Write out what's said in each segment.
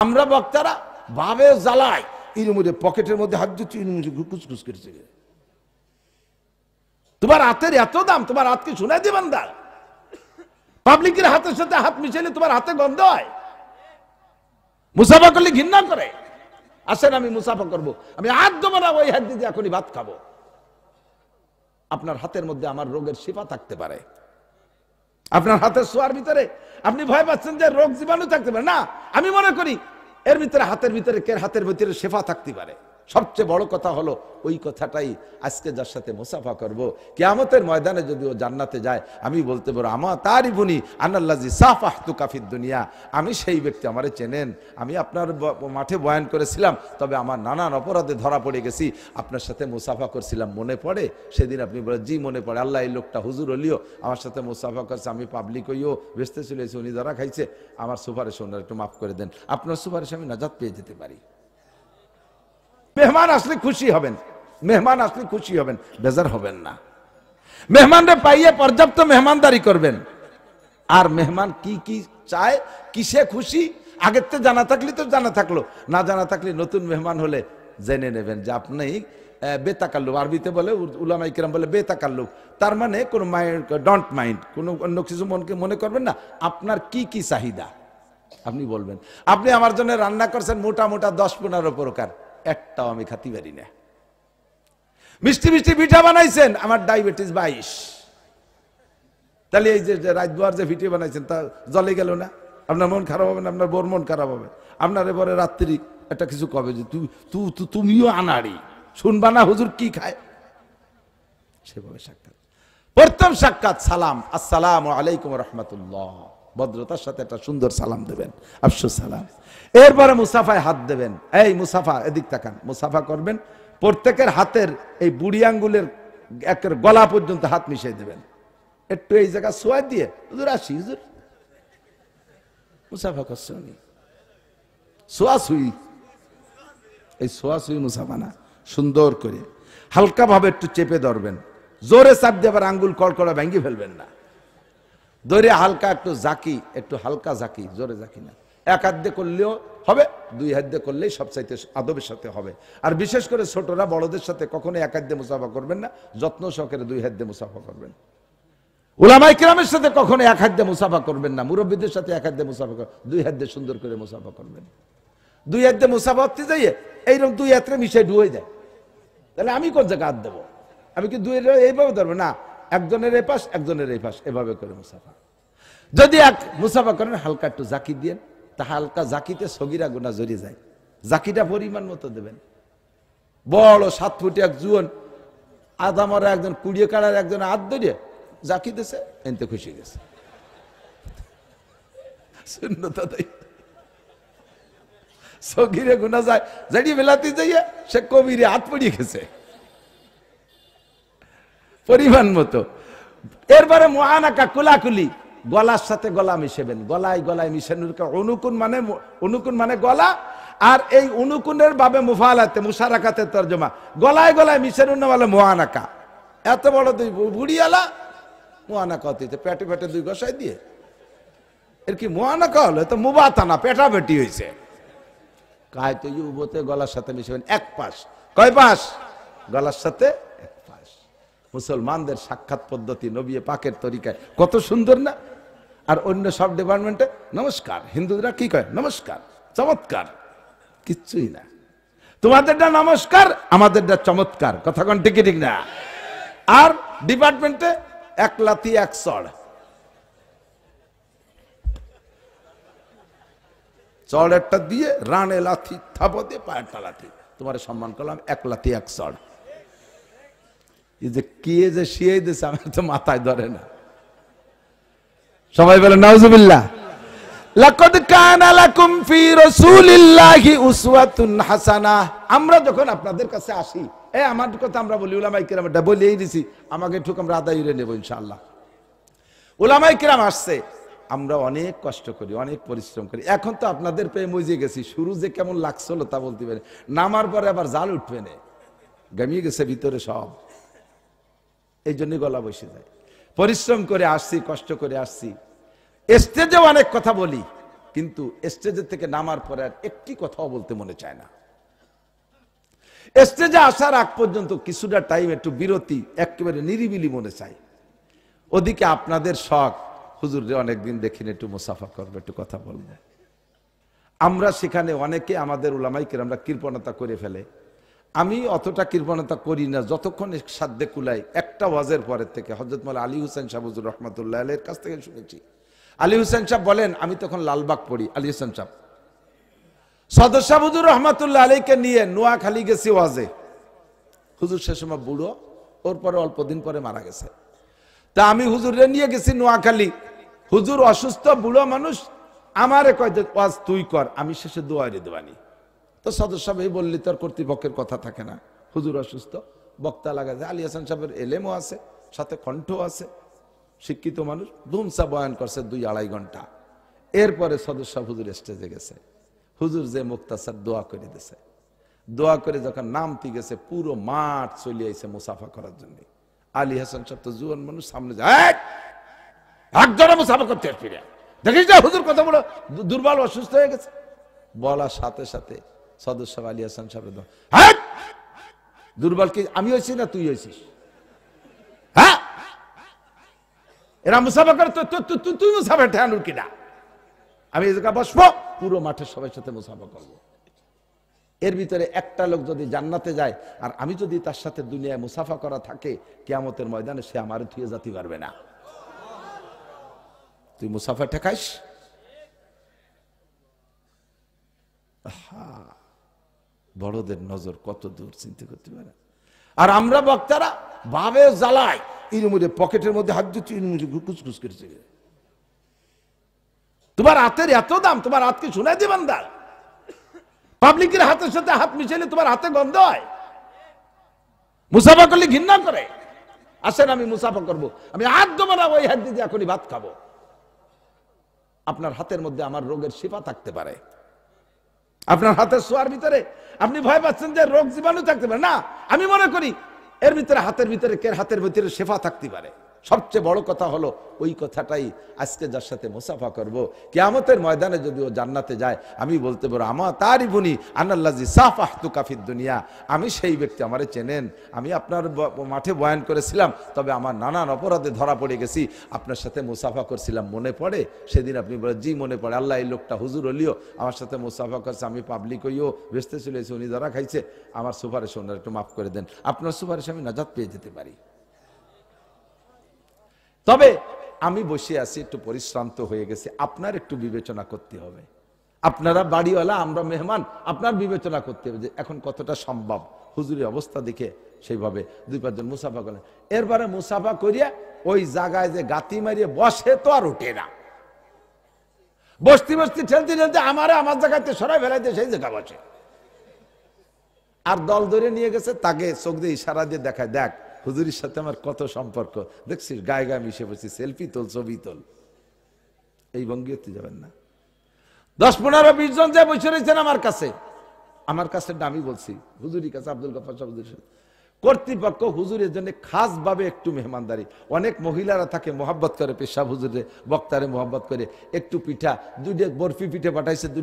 আমরা বক্তারা ভাবে জ্বালায় এর মধ্যে পকেটের মধ্যে হাত দিচ্ছি কুচকুচ করছে। তোমার হাতের এত দাম, তোমার হাতকে শোনায় দিবেন দা? পাবলিকের হাতের সাথে হাত মিশাইলে তোমার হাতে গন্ধ হয়। মুসাফা করলে ঘৃণা করে। আসেন আমি মুসাফা করব, আমি হাত দেবো না, ওই হাত দিয়ে এখনই ভাত খাবো। আপনার হাতের মধ্যে আমার রোগের শিফা থাকতে পারে। আপনার হাতের ছোঁয়ার ভিতরে আপনি ভয় পাচ্ছেন যে রোগ জীবাণু থাকতে পারে না, আমি মনে করি এর ভিতরে হাতের ভিতরে হাতের ভিতরে শেফা থাকতে পারে। সবচেয়ে বড় কথা হলো ওই কথাটাই আজকে যার সাথে মুসাফা করব, কিয়ামতের ময়দানে যদি ও জান্নাতে যায়, আমি বলতে পারবো আমা তারিফুনি আনাল্লাজি সাফাহতুকা ফিদ দুনিয়া, আমি সেই ব্যক্তি, আমারে চেনেন, আমি আপনার মাঠে বয়ান করেছিলাম, তবে আমার নানান অপরাধে ধরা পড়ে গেছি, আপনার সাথে মুসাফা করছিলাম, মনে পড়ে? সেদিন আপনি বলেন জি মনে পড়ে, আল্লাহ এই লোকটা হুজুর হলিও আমার সাথে মুসাফা করছে, আমি পাবলিক হইও বেসতে চলেছি, উনি ধরা খাইছে, আমার সুপারিশ ওনার একটু মাফ করে দেন, আপনার সুপারিশ আমি নাজাত পেয়ে যেতে পারি। মেহমান আসলে খুশি হবেন, মেহমান আসলে খুশি হবেন, বেজার হবেন না। মেহমানরে পাইয়ে পর্যাপ্ত মেহমানদারি করবেন। আর মেহমান কি কি চায়, কিসে খুশি, আগের তো জানা থাকলে তো জানা থাকলো, না জানা থাকলে নতুন মেহমান হলে জেনে নেবেন যে আপনি বেতাকাল্লুব, আরবিতে বলে উলামায়ে কিরাম বলে বেতাকাল্লুব, তার মানে কোনো ডোন্ট মাইন্ড, কোনো অন্য কিছু মনে করবেন না। আপনার কি কি চাহিদা আপনি বলবেন। আপনি আমার জন্য রান্না করছেন মোটা মোটা 10-15 প্রকার, একটাও আমি খাতি পারি না। মিষ্টি মিষ্টি পিঠা বানাইছেন, আমার ডায়াবেটিস 22, তাহলে এই যে রাত দুয়ার যে পিঠে বানাইছেন তা জলে গেল না? আপনার মন খারাপ হবে না? আপনার বোর মন খারাপ হবে? আপনার এবারে রাত্রি একটা কিছু কবে যে তুমিও আনাড়ি, শুনবা না হুজুর কি খায়? সেভাবে সাক্ষাৎ, প্রথম সাক্ষাৎ সালাম, আসসালামু আলাইকুম রাহমাতুল্লাহ, ভদ্রতার সাথে একটা সুন্দর সালাম দেবেন, আফসুস সালাম। এরপরে মুসাফায় হাত দেবেন, এই মুসাফা, এদিক তাকান, মুসাফা করবেন, প্রত্যেকের হাতের এই বুড়ি আঙ্গুলের একের গলা পর্যন্ত হাত মিশিয়ে দেবেন, একটু এই জায়গা সোয়া দিয়ে হুজুর আসি, হুজুর মুসাফা করছে উনি, সোয়াসুই, এই সোয়াসুই মুসাফা না, সুন্দর করে হালকা ভাবে একটু চেপে ধরবেন, জোরে চাপ দিয়ে আবার আঙ্গুল কড়কড়া ভেঙে ফেলবেন না, ধরে হালকা একটু জাকি, একটু হালকা জাকি, জোরে জাকি না। এক হাত দিয়ে করলেও হবে, 2 হাত দিয়ে করলেই সবচাইতে আদবের সাথে হবে। আর বিশেষ করে ছোটরা বড়দের সাথে কখনো এক হাত দিয়ে মুসাফা করবেন না, যত্ন সহকারে 2 হাত দিয়ে মুসাফা করবেন। উলামায়ে কিরামের সাথে কখনো এক হাত দিয়ে মুসাফা করবেন না, মুরব্বীদের সাথে এক হাত দিয়ে মুসাফা করবেন, 2 হাত দিয়ে সুন্দর করে মুসাফা করবেন। 2 হাত দিয়ে মুসাফা করতে যাইয়ে এইরকম 2 হাতে মিশে ডুয়ে যায়, তাহলে আমি কোন জায়গায় হাত দেবো? আমি কি 2 এইভাবে ধরবো না, একজনের এই পাশ একজনের এই পাশ, এভাবে করে মুসাফা। যদি এক মুসাফা করেন হালকা একটু জাকি দিয়ে, তা হালকা জাকিতে সগিরা গুনাহ জড়িয়ে যায়, জাকিটা পরিমাণ মতো দেবেন। বড় 7 ফুট এক জুয়ান আদামরা একজন 20 কাড়ার একজন হাত ধরিয়ে জাকি দিয়েছে, এনতে খুশি গেছে, শূন্যতা দেয়, সগিরে গুনাহ যায়, জড়িয়ে বেলাতে যাইয়া সে কবিরে হাত পড়িয়ে গেছে পরিমাণ মতো। এরপরে মুআনাকা, কুলাকুলি, গলার সাথে গলা মিশাবেন, গলায় গলায় মিশানোর অনুকুন মানে, অনুকুন মানে গলা, আর এই অনুকুনের ভাবে মুফালাতে মুশারাকাতে তরজমা, গলায় গলায় মিশানোর নাম হলো মুআনাকা। এত বড় 2 বুড়িয়ালা মুআনাকা হতে পেটে পেটে 2 গসাই দিয়ে, এর কি মুআনাকা হলো? তো মুবাতানা, পেটা পেটি হয়েছে। কায় তো ইউবতে গলার সাথে মিশাবেন, এক পাশ, কয় পাশ? গলার সাথে এক পাশ। মুসলমানদের সাক্ষাৎ পদ্ধতি নবী পাকের তরিকায় কত সুন্দর না? আর অন্য সব ডিপার্টমেন্টে নমস্কার, হিন্দুরা কি কয়? নমস্কার, চমৎকার, কিচ্ছুই না। তোমাদেরটা নমস্কার, আমাদেরটা চমৎকার, কথা কোন ঠিক ঠিক না? আর ডিপার্টমেন্টে 1 লাথি 1 চড়, চড় একটা দিয়ে রানে লাথি, থাপো দিয়ে পায়েরটা লাথি, তোমার সম্মান করলাম, 1 লাথি 1 চড়। এই যে কে যে শিয়ে দিয়েছে আমার তো মাথায় ধরে না। সবাই বলে নাউজুবিল্লাহ। লাকাদ কানা লাকুম ফি রাসূলিল্লাহি উসওয়াতুন হাসানাহ। আমরা যখন আপনাদের কাছে আসি, আমার কথা আমরা বলি, উলামায়ে কিরামটা বলেই দিছি, আমাকে ঠুক আমরা আদায় করে নেব ইনশাআল্লাহ। উলামায়ে কিরাম আসছে, আমরা অনেক কষ্ট করি, অনেক পরিশ্রম করি। এখন তো আপনাদের পেয়ে মজে গেছি, শুরু যে কেমন লাগছিল তা বলতে পারি, নামার পরে আবার জাল উঠবে না, গামিয়ে গেছে ভিতরে সব, এই জন্য গলা বসে যায়। পরিশ্রম করে আসছি, কষ্ট করে আসছি, স্টেজেও অনেক কথা বলি, কিন্তু স্টেজের থেকে নামার পরে আর একটি কথাও বলতে মনে চায় না। স্টেজে আসার আগ পর্যন্ত কিছুটা টাইম একটু বিরতি, একেবারে নিরিবিলি মনে চায়। ওদিকে আপনাদের শখ, হুজুর রে অনেকদিন দেখিনি, একটু মুসাফা করবো, একটু কথা বলবো। আমরা সেখানে অনেকে আমাদের উলামায়ে আমরা কৃপণতা করে ফেলে। আমি অতটা কৃপণতা করি না, যতক্ষণ সাধ্যে কুলাই। একটা ওয়াজের পরের থেকে হযরত মাওলানা আলী হোসেন সাহেব হুজুর রহমাতুল্লাহ আলাইহির কাছ থেকে শুনেছি। আলী হোসেন সাহেব বলেন, আমি তখন লালবাগ পড়ি। আলী হোসেন সাহেব সদর সাহেব হুজুর রহমাতুল্লাহ আলাইহিকে নিয়ে নোয়াখালী গেছি ওয়াজে। হুজুর সে সময় বুড়ো, ওর পরে অল্প দিন পরে মারা গেছে। তা আমি হুজুরে নিয়ে গেছি নোয়াখালী। হুজুর অসুস্থ, বুড়ো মানুষ, আমারে কয় যে ওয়াজ তুই কর, আমি শেষে দোয়া রে দেবানি। তো সদর সাহেব এই বললি তোর কর্তৃপক্ষের কথা থাকে না, হুজুর অসুস্থ, বক্তা লাগাছে। আলী হাসান সাহেবের এলেমও আছে, সাথে কণ্ঠ আছে, শিক্ষিত মানুষ, ধুমসা বয়ান করছে 2-2.5 ঘন্টা। এরপরে সদর সাহেব হুজুর স্টেজে গেছে। হুজুর যে মুক্তাসার দোয়া করে দিছে, দোয়া করে যখন নামতে গেছে পুরো মাঠ চলে আইছে মুসাফা করার জন্য। আলী হাসান সাহেব তো জুয়ান মানুষ, সামনে যায় একজনে মুসাফা করতে ফিরে দেখিস না হুজুর কত বড় দুর্বল অসুস্থ হয়ে গেছে। বলার সাথে সাথে সদর সাহেব আলী হাসান সাহেব দুর্বল কি আমি হয়েছি না তুই হয়েছিস? হ্যাঁ, এরা মুসাফা করে, তুই মুসাফা ঠেয়ানুর কিনা? আমি এই জায়গায় বসবো, পুরো মাঠের সবার সাথে মুসাফা করবো। এর ভিতরে একটা লোক যদি জান্নাতে যায় আর আমি যদি তার সাথে দুনিয়ায় মুসাফা করা থাকে, কিয়ামতের ময়দানে সে আমার থুয়ে যেতে পারবে না। তুই মুসাফা ঠেকাইস। বড়দের নজর কত দূর চিন্তা করতে পারে। আর আমরা বক্তারা ভাবে জ্বালাই, ইরুমুরে পকেটের মধ্যে হাত দিচ্ছি, ইরুমুরে কুচকুচ করেছে। তোমার হাতের এত দাম, তোমার হাত কি শোনায় দিবেন? দার পাবলিকের হাতের সাথে হাত মিশাইলে তোমার হাতে গন্ধ হয়। মুসাফা করলে ঘৃণা করে। আসেন আমি মুসাফা করব, আমি হাত দেবো না, ওই হাত দিয়ে এখনই ভাত খাবো। আপনার হাতের মধ্যে আমার রোগের শিফা থাকতে পারে। আপনার হাতের ছোঁয়ার ভিতরে আপনি ভয় পাচ্ছেন যে রোগ জীবাণু থাকতে পারে না। আমি মনে করি এর ভিতরে, হাতের ভিতরে, কে হাতের ভিতরে শেফা থাকতে পারে। সবচেয়ে বড় কথা হলো ওই কথাটাই আজকে যার সাথে মুসাফা করব, কিয়ামতের ময়দানে যদি ও জান্নাতে যায়, আমি বলতে পারবো আমা তারিফুনি আনাল্লাযী সাফাহতুকা ফিদ দুনিয়া, আমি সেই ব্যক্তি, আমারে চেনেন, আমি আপনার মাঠে বয়ান করেছিলাম, তবে আমার নানান অপরাধে ধরা পড়ে গেছি, আপনার সাথে মুসাফা করছিলাম, মনে পড়ে? সেদিন আপনি বলেন জি মনে পড়ে, আল্লাহ এই লোকটা হুজুর হলিও আমার সাথে মুসাফা করছে, আমি পাবলিক হইও বেসতে চলেছি, উনি ধরা খাইছে, আমার সুপারিশ ওনার একটু মাফ করে দেন, আপনার সুপারিশ আমি নাজাত পেয়ে যেতে পারি। তবে আমি বসে আছি, একটু পরিশ্রান্ত হয়ে গেছে, আপনার একটু বিবেচনা করতে হবে। আপনারা বাড়িওয়ালা, আমরা মেহমান, আপনার বিবেচনা করতে হবে যে এখন কতটা সম্ভব। হুজুরের অবস্থা দেখে সেইভাবে 2-5 জন মুসাফা করেন। এরপরে মুসাফা করিয়া ওই জায়গায় যে গাতি মারিয়ে বসে তো আর ওঠে না, বসতে বসতে ঠেলতে ঠেলতে আমার জায়গাতে সরাই ফেলাইতে সেই জায়গা বসে। আর দল ধরে নিয়ে গেছে, তাকে চোখ দিয়ে ইশারা দিয়ে দেখায়, দেখ হুজুরের সাথে আমার কত সম্পর্ক, দেখছিস গায়ে গায়ে মিশে বসে, সেলফি তোল, ছবি তোল। এই ভঙ্গি হতে যাবেন না। 10-15-20 জন যে বসে রয়েছেন আমার কাছে আমি বলছি হুজুরের কাছে, আব্দুল গফফার সাহেব হুজুরের কর্তৃপক্ষ হুজুরের জন্য খাস ভাবে একটু মেহমানদারি। অনেক মহিলারা থাকে মহব্বত করে, পেশাব হুজুরে বক্তারে মহব্বত করে, একটু পিঠা, 2 বরফি পিঠে পাঠাইছে, 2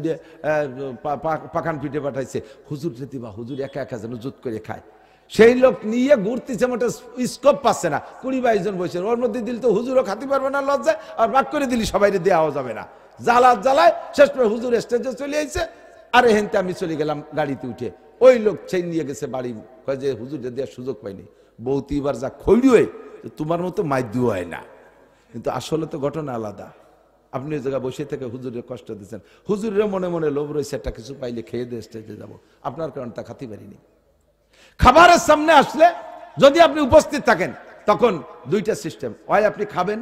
পাখান পিঠে পাঠাইছে, হুজুর দিবা, হুজুর একা একা যেন জুত করে খায়। সেই লোক নিয়ে ঘুরতেছে, মোটে স্কোপ পাচ্ছে না, 20-22 জন বসে, ওর মধ্যে দিল তো হুজুরও খাতে পারবে না লজ্জায়, আর ভাগ করে দিলি সবাই দেওয়াও যাবে না, জ্বালায় শেষ করে হুজুর স্টেজে চলে আইছে। আরে হেনতে আমি চলে গেলাম গাড়িতে উঠে, ওই লোক সেই নিয়ে গেছে বাড়ি, কয় যে হুজুর দেওয়ার সুযোগ পাইনি, বৌতি এবার যা খৈরি হয় তোমার মতো মাইদ্যু হয় না। কিন্তু আসলে তো ঘটনা আলাদা। আপনি ওই জায়গায় বসে থেকে হুজুরের কষ্ট দিচ্ছেন, হুজুরের মনে মনে লোভ রয়েছে, একটা কিছু পাইলে খেয়ে দিয়ে স্টেজে যাবো, আপনার কারণ তা খাতে পারিনি। খাবারের সামনে আসলে যদি আপনি উপস্থিত থাকেন, তখন 2টা সিস্টেম, হয় আপনি খাবেন,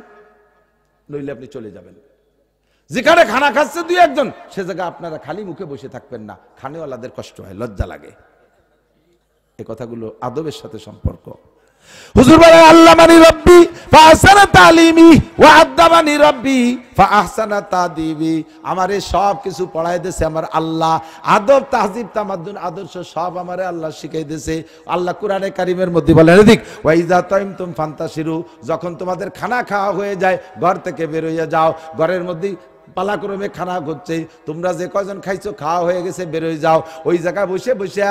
নইলে আপনি চলে যাবেন। যেখানে খানা খাচ্ছে 2-1 জন, সে জায়গায় আপনারা খালি মুখে বসে থাকবেন না, খানেওয়ালাদের কষ্ট হয়, লজ্জা লাগে। এই কথাগুলো আদবের সাথে সম্পর্ক। হুজুর বলে আল্লামানি রাব্বি ফাহসানা তালিমি ওয়া আদাবানি রাব্বি ফাহসানা তাদিবি, আমারে সব কিছু পড়াই দিয়েছে আমার আল্লাহ, আদব তাহজিব তামাদ্দুন আদর্শ সব আমারে আল্লাহ শিখাই দিয়েছে। আল্লাহ কোরআনে কারিমের মধ্যে বলেন, এদিক ওয়া ইযা তাইমতুম ফান্তাশিরু, যখন তোমাদের খানা খাওয়া হয়ে যায় ঘর থেকে বের হয়ে যাও, ঘরের মধ্যে পালাক্রমে খানা হচ্ছে, তোমরা যে কয়জন খাইছো খাওয়া হয়ে গেছে, বেরোয় যাও। ওই জায়গায় বসে বসে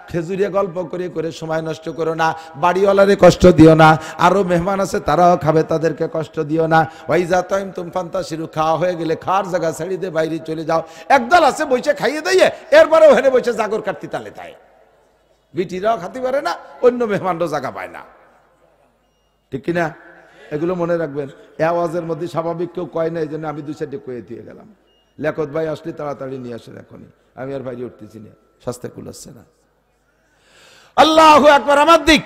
খেজুরে গল্প করে করে সময় নষ্ট করো না, বাড়িওয়ালারে কষ্ট দিও না, আরো মেহমান আছে তারাও খাবে, তাদেরকে কষ্ট দিও না। ওয়াইজা তাইম তুম ফান্তাসিরু, খাওয়া হয়ে গেলে খাওয়ার জায়গা ছেড়ে দিয়ে বাইরে চলে যাও। একদল আছে বসে খাইয়ে দিয়ে এরপরে ওখানে বসে জাগর কাটতি তালে তাই, বিটিরাও খাতে পারে না, অন্য মেহমানরাও জায়গা পায় না, ঠিক কিনা? এগুলো মনে রাখবেন। এ আওয়াজের মধ্যে স্বাভাবিক কেউ কয় না, এই জন্য আমি দুই সাইডে কয়ে দিয়ে গেলাম। লেখত ভাই আসলে তাড়াতাড়ি নিয়ে আসেন, এখনই আমি আর বাইরে উঠতেছি না, সস্তা কুলাচ্ছে না। আল্লাহু আকবার। আমার দিক,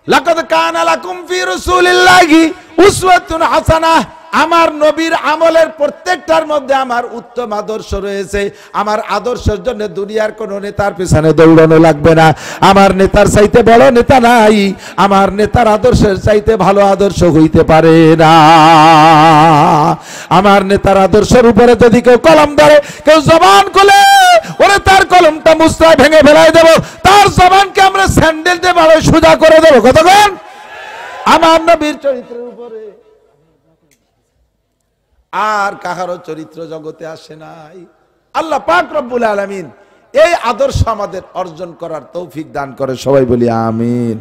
লাকাদ কানা লাকুম ফি রাসূলিল্লাহি উসওয়াতুন হাসানাহ। আমার নবীর আমলের প্রত্যেকটার মধ্যে আমার উত্তম আদর্শ রয়েছে। আমার আদর্শের জন্য দুনিয়ার কোন নেতার পিছনে দৌড়ানো লাগবে না। আমার নেতার চাইতে বড় নেতা নাই, আমার নেতার আদর্শের চাইতে ভালো আদর্শ হইতে পারে না। আমার নেতার আদর্শের উপরে যদি কেউ কলম ধরে, কেউ জবান খুলে, ওরে তার কলমটা মুসরায় ভেঙে ফেলাই দেব, তার জবানকে আমরা স্যান্ডেল দিয়ে ভালো সোজা করে দেবো। কতক্ষণ? আমার নবীর চরিত্রের উপরে। আর কাহারও চরিত্র জগতে আসে নাই। আল্লাহ পাক রব্বুল আলামিন এই আদর্শ আমাদের অর্জন করার তৌফিক দান করে, সবাই বলি আমিন।